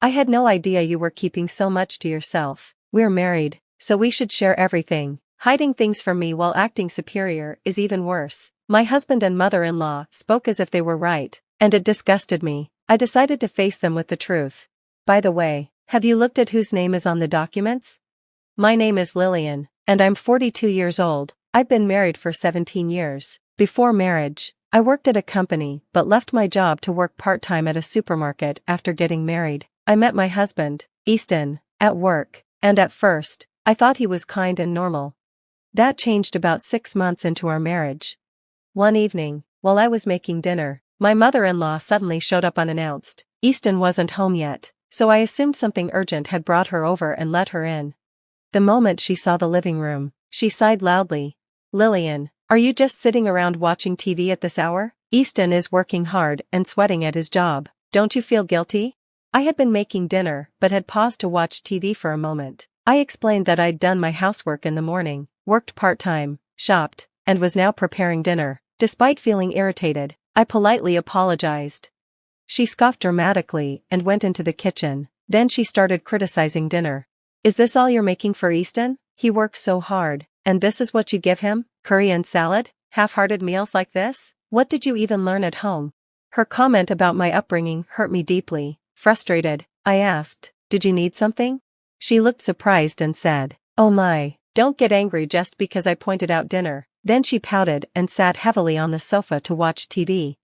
I had no idea you were keeping so much to yourself. We're married, so we should share everything. Hiding things from me while acting superior is even worse. My husband and mother-in-law spoke as if they were right, and it disgusted me. I decided to face them with the truth. By the way, have you looked at whose name is on the documents? My name is Lillian, and I'm 42 years old. I've been married for 17 years. Before marriage, I worked at a company but left my job to work part-time at a supermarket after getting married. I met my husband, Easton, at work, and at first, I thought he was kind and normal. That changed about 6 months into our marriage. One evening, while I was making dinner, my mother-in-law suddenly showed up unannounced. Easton wasn't home yet, so I assumed something urgent had brought her over and let her in. The moment she saw the living room, she sighed loudly. "Lillian, are you just sitting around watching TV at this hour? Easton is working hard and sweating at his job. Don't you feel guilty?" I had been making dinner but had paused to watch TV for a moment. I explained that I'd done my housework in the morning, worked part-time, shopped, and was now preparing dinner. Despite feeling irritated, I politely apologized. She scoffed dramatically and went into the kitchen. Then she started criticizing dinner. "Is this all you're making for Easton? He works so hard, and this is what you give him? Curry and salad? Half-hearted meals like this? What did you even learn at home?" Her comment about my upbringing hurt me deeply. Frustrated, I asked, "Did you need something?" She looked surprised and said, "Oh my, don't get angry just because I pointed out dinner." Then she pouted and sat heavily on the sofa to watch TV.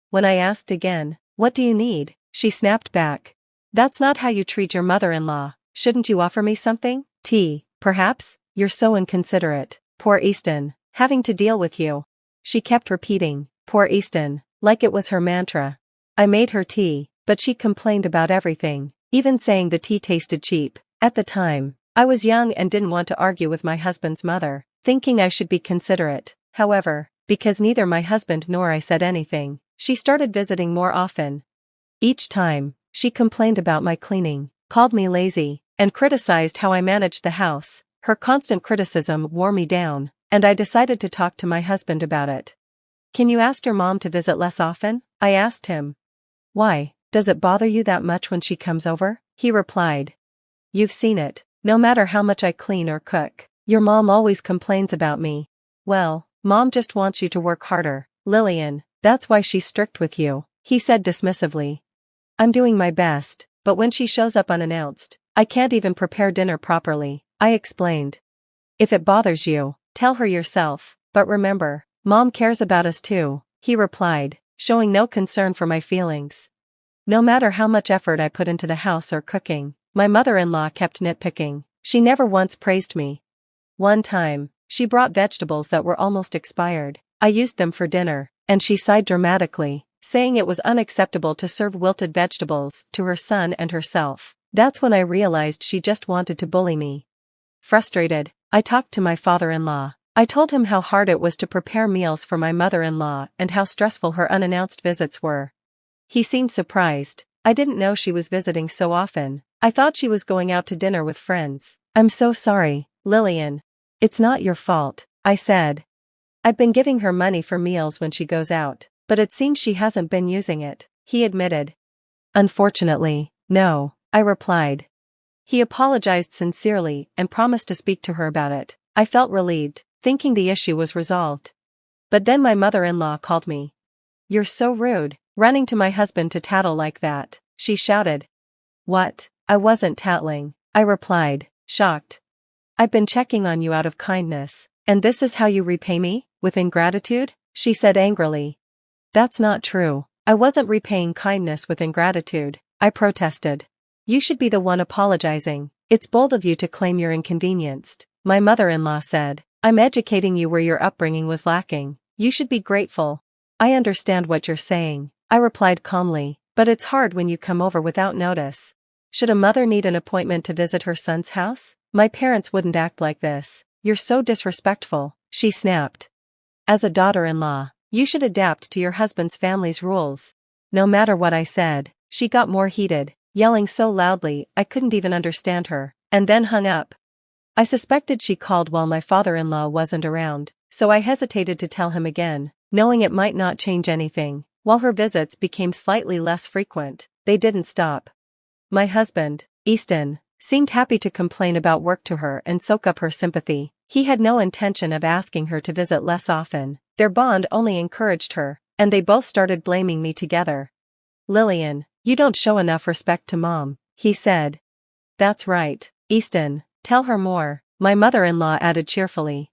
When I asked again, "What do you need?" she snapped back, "That's not how you treat your mother-in-law. Shouldn't you offer me something? Tea, perhaps? You're so inconsiderate. Poor Easton, having to deal with you." She kept repeating, "Poor Easton," like it was her mantra. I made her tea, but she complained about everything, even saying the tea tasted cheap. At the time, I was young and didn't want to argue with my husband's mother, thinking I should be considerate. However, because neither my husband nor I said anything, she started visiting more often. Each time, she complained about my cleaning, called me lazy, and criticized how I managed the house. Her constant criticism wore me down, and I decided to talk to my husband about it. "Can you ask your mom to visit less often?" I asked him. "Why, does it bother you that much when she comes over?" he replied. "You've seen it. No matter how much I clean or cook, your mom always complains about me." "Well, mom just wants you to work harder, Lillian. That's why she's strict with you," he said dismissively. "I'm doing my best, but when she shows up unannounced, I can't even prepare dinner properly," I explained. "If it bothers you, tell her yourself, but remember, mom cares about us too," he replied, showing no concern for my feelings. No matter how much effort I put into the house or cooking, my mother-in-law kept nitpicking. She never once praised me. One time, she brought vegetables that were almost expired. I used them for dinner, and she sighed dramatically, saying it was unacceptable to serve wilted vegetables to her son and herself. That's when I realized she just wanted to bully me. Frustrated, I talked to my father-in-law. I told him how hard it was to prepare meals for my mother-in-law and how stressful her unannounced visits were. He seemed surprised. I didn't know she was visiting so often. I thought she was going out to dinner with friends. "I'm so sorry, Lillian. It's not your fault," I said. "I've been giving her money for meals when she goes out, but it seems she hasn't been using it," he admitted. "Unfortunately, no," I replied. He apologized sincerely and promised to speak to her about it. I felt relieved, thinking the issue was resolved. But then my mother-in-law called me. "You're so rude, running to my husband to tattle like that," she shouted. "What? I wasn't tattling," I replied, shocked. "I've been checking on you out of kindness, and this is how you repay me? With ingratitude?" she said angrily. "That's not true. I wasn't repaying kindness with ingratitude," I protested. "You should be the one apologizing. It's bold of you to claim you're inconvenienced," my mother-in-law said. "I'm educating you where your upbringing was lacking. You should be grateful." "I understand what you're saying," I replied calmly, "but it's hard when you come over without notice. Should a mother need an appointment to visit her son's house? My parents wouldn't act like this." "You're so disrespectful," she snapped. "As a daughter-in-law, you should adapt to your husband's family's rules." No matter what I said, she got more heated, yelling so loudly I couldn't even understand her, and then hung up. I suspected she called while my father-in-law wasn't around, so I hesitated to tell him again, knowing it might not change anything. While her visits became slightly less frequent, they didn't stop. My husband, Easton, seemed happy to complain about work to her and soak up her sympathy. He had no intention of asking her to visit less often. Their bond only encouraged her, and they both started blaming me together. Lillian, you don't show enough respect to Mom, he said. That's right, Easton, tell her more, my mother-in-law added cheerfully.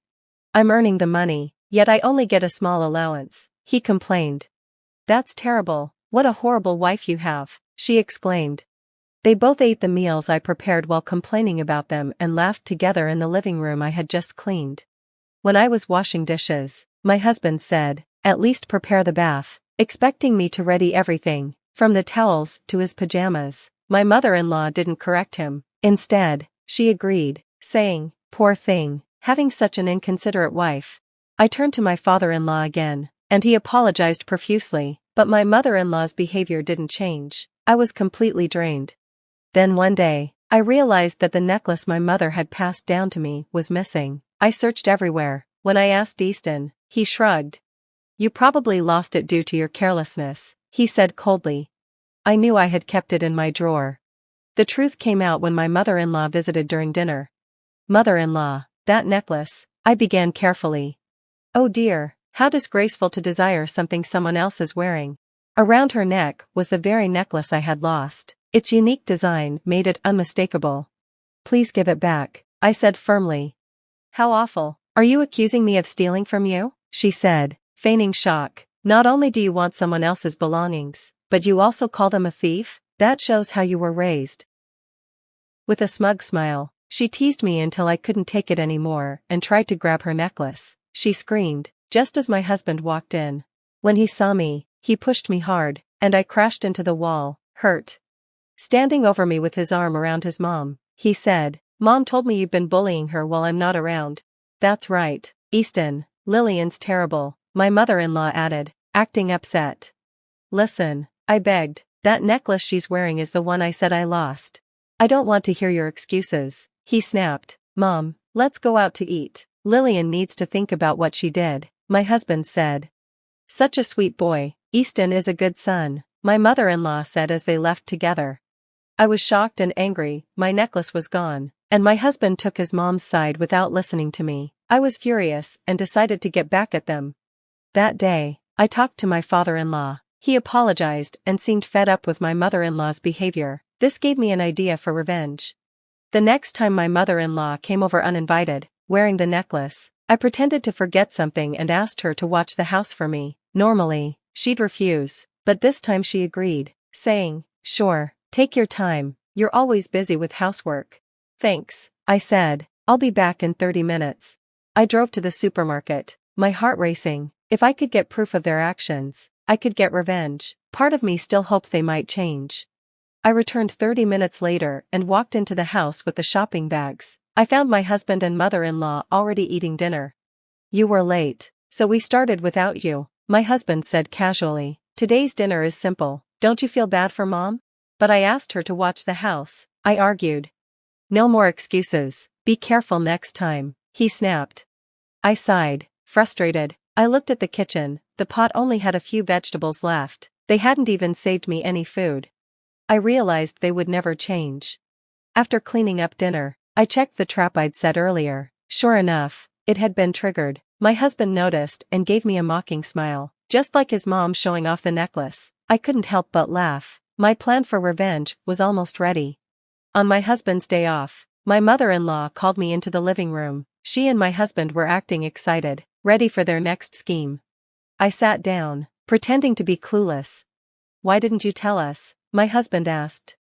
I'm earning the money, yet I only get a small allowance, he complained. That's terrible, what a horrible wife you have, she exclaimed. They both ate the meals I prepared while complaining about them and laughed together in the living room I had just cleaned. When I was washing dishes, my husband said, "At least prepare the bath," expecting me to ready everything, from the towels to his pajamas. My mother-in-law didn't correct him. Instead, she agreed, saying, "Poor thing, having such an inconsiderate wife." I turned to my father-in-law again, and he apologized profusely, but my mother-in-law's behavior didn't change. I was completely drained. Then one day, I realized that the necklace my mother had passed down to me was missing. I searched everywhere. When I asked Easton, he shrugged. "You probably lost it due to your carelessness," he said coldly. I knew I had kept it in my drawer. The truth came out when my mother-in-law visited during dinner. "Mother-in-law, that necklace," I began carefully. "Oh dear, how disgraceful to desire something someone else is wearing." Around her neck was the very necklace I had lost. Its unique design made it unmistakable. "Please give it back," I said firmly. "How awful. Are you accusing me of stealing from you?" she said, feigning shock. "Not only do you want someone else's belongings, but you also call them a thief? That shows how you were raised." With a smug smile, she teased me until I couldn't take it anymore and tried to grab her necklace. She screamed, just as my husband walked in. When he saw me, he pushed me hard, and I crashed into the wall, hurt. Standing over me with his arm around his mom, he said, "Mom told me you've been bullying her while I'm not around." "That's right, Easton, Lillian's terrible," my mother-in-law added, acting upset. "Listen," I begged, "that necklace she's wearing is the one I said I lost." "I don't want to hear your excuses," he snapped. "Mom, let's go out to eat. Lillian needs to think about what she did," my husband said. "Such a sweet boy, Easton is a good son," my mother-in-law said as they left together. I was shocked and angry. My necklace was gone, and my husband took his mom's side without listening to me. I was furious and decided to get back at them. That day, I talked to my father-in-law. He apologized and seemed fed up with my mother-in-law's behavior. This gave me an idea for revenge. The next time my mother-in-law came over uninvited, wearing the necklace, I pretended to forget something and asked her to watch the house for me. Normally, she'd refuse, but this time she agreed, saying, "Sure, take your time, you're always busy with housework." "Thanks," I said, "I'll be back in 30 minutes. I drove to the supermarket, my heart racing. If I could get proof of their actions, I could get revenge. Part of me still hoped they might change. I returned 30 minutes later and walked into the house with the shopping bags. I found my husband and mother-in-law already eating dinner. "You were late, so we started without you," my husband said casually. "Today's dinner is simple. Don't you feel bad for Mom?" "But I asked her to watch the house," I argued. "No more excuses. Be careful next time," he snapped. I sighed, frustrated. I looked at the kitchen. The pot only had a few vegetables left. They hadn't even saved me any food. I realized they would never change. After cleaning up dinner, I checked the trap I'd set earlier. Sure enough, it had been triggered. My husband noticed and gave me a mocking smile, just like his mom showing off the necklace. I couldn't help but laugh. My plan for revenge was almost ready. On my husband's day off, my mother-in-law called me into the living room. She and my husband were acting excited, ready for their next scheme. I sat down, pretending to be clueless. "Why didn't you tell us?" my husband asked.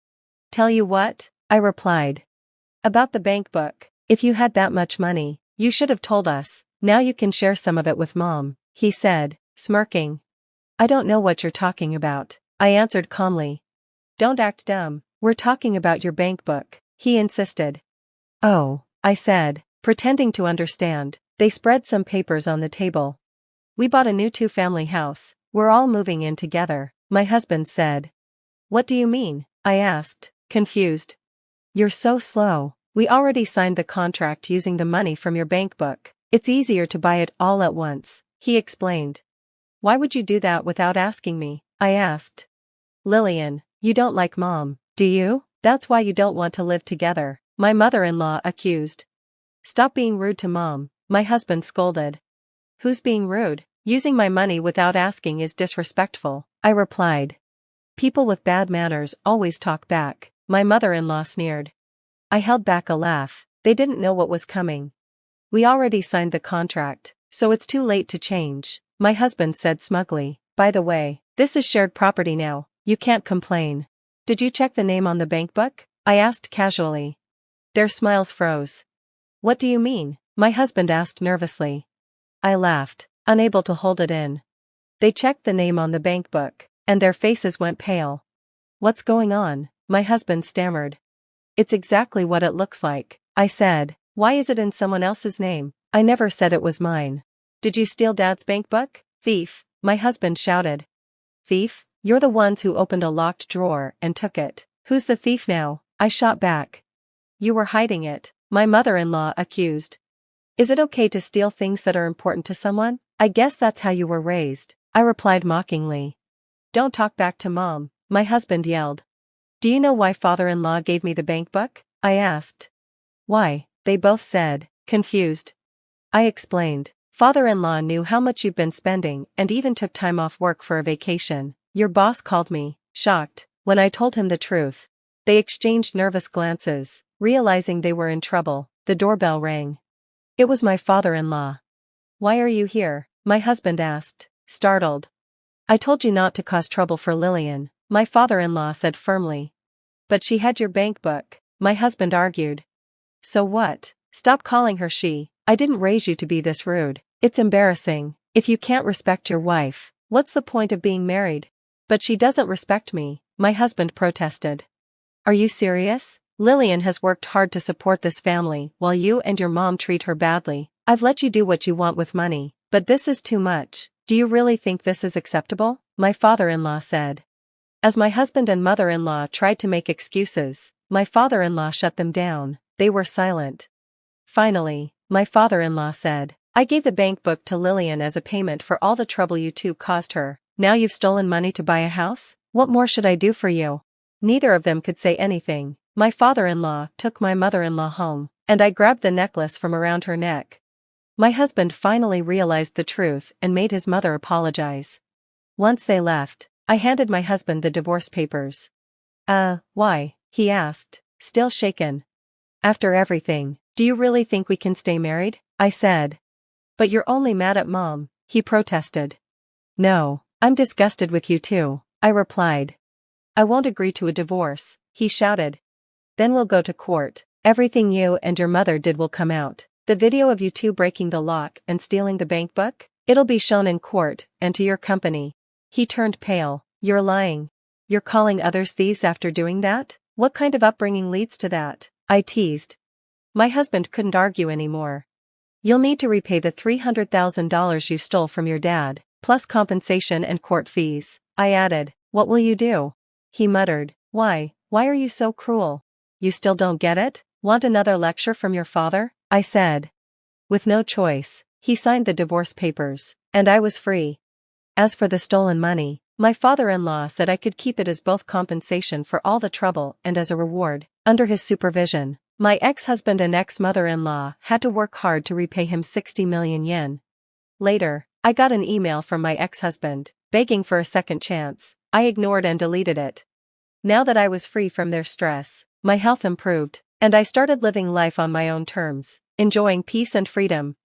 "Tell you what?" I replied. "About the bank book. If you had that much money, you should have told us. Now you can share some of it with Mom," he said, smirking. "I don't know what you're talking about," I answered calmly. "Don't act dumb, we're talking about your bank book," he insisted. "Oh," I said, pretending to understand. They spread some papers on the table. "We bought a new two-family house, we're all moving in together," my husband said. "What do you mean?" I asked, confused. "You're so slow. We already signed the contract using the money from your bank book. It's easier to buy it all at once," he explained. "Why would you do that without asking me?" I asked. "Lillian, you don't like Mom, do you?" That's why you don't want to live together, my mother-in-law accused. Stop being rude to mom, my husband scolded. Who's being rude? Using my money without asking is disrespectful, I replied. People with bad manners always talk back, my mother-in-law sneered. I held back a laugh. They didn't know what was coming. We already signed the contract, so it's too late to change, my husband said smugly. By the way, this is shared property now, you can't complain. Did you check the name on the bank book? I asked casually. Their smiles froze. What do you mean? My husband asked nervously. I laughed, unable to hold it in. They checked the name on the bank book, and their faces went pale. What's going on? My husband stammered. It's exactly what it looks like, I said. Why is it in someone else's name? I never said it was mine. Did you steal Dad's bank book? Thief, my husband shouted. Thief? You're the ones who opened a locked drawer and took it. Who's the thief now? I shot back. You were hiding it, my mother-in-law accused. Is it okay to steal things that are important to someone? I guess that's how you were raised, I replied mockingly. Don't talk back to mom, my husband yelled. Do you know why father-in-law gave me the bank book? I asked. Why? They both said, confused. I explained. Father-in-law knew how much you've been spending and even took time off work for a vacation. Your boss called me, shocked, when I told him the truth. They exchanged nervous glances, realizing they were in trouble. The doorbell rang. It was my father-in-law. Why are you here? My husband asked, startled. I told you not to cause trouble for Lillian, my father-in-law said firmly. But she had your bank book, my husband argued. So what? Stop calling her she. I didn't raise you to be this rude. It's embarrassing. If you can't respect your wife, what's the point of being married? But she doesn't respect me, my husband protested. Are you serious? Lillian has worked hard to support this family while you and your mom treat her badly. I've let you do what you want with money, but this is too much. Do you really think this is acceptable? My father-in-law said. As my husband and mother-in-law tried to make excuses, my father-in-law shut them down. They were silent. Finally, my father-in-law said, I gave the bank book to Lillian as a payment for all the trouble you two caused her. Now you've stolen money to buy a house? What more should I do for you? Neither of them could say anything. My father-in-law took my mother-in-law home, and I grabbed the necklace from around her neck. My husband finally realized the truth and made his mother apologize. Once they left, I handed my husband the divorce papers. Why? He asked, still shaken. After everything, do you really think we can stay married? I said. But you're only mad at mom, he protested. No, I'm disgusted with you too, I replied. I won't agree to a divorce, he shouted. Then we'll go to court. Everything you and your mother did will come out. The video of you two breaking the lock and stealing the bank book? It'll be shown in court and to your company. He turned pale. You're lying. You're calling others thieves after doing that? What kind of upbringing leads to that? I teased. My husband couldn't argue anymore. You'll need to repay the $300,000 you stole from your dad, plus compensation and court fees, I added. What will you do? He muttered. Why are you so cruel? You still don't get it? Want another lecture from your father? I said. With no choice, he signed the divorce papers, and I was free. As for the stolen money, my father-in-law said I could keep it as both compensation for all the trouble and as a reward. Under his supervision, my ex-husband and ex-mother-in-law had to work hard to repay him 60 million yen. Later, I got an email from my ex-husband, begging for a second chance. I ignored and deleted it. Now that I was free from their stress, my health improved, and I started living life on my own terms, enjoying peace and freedom.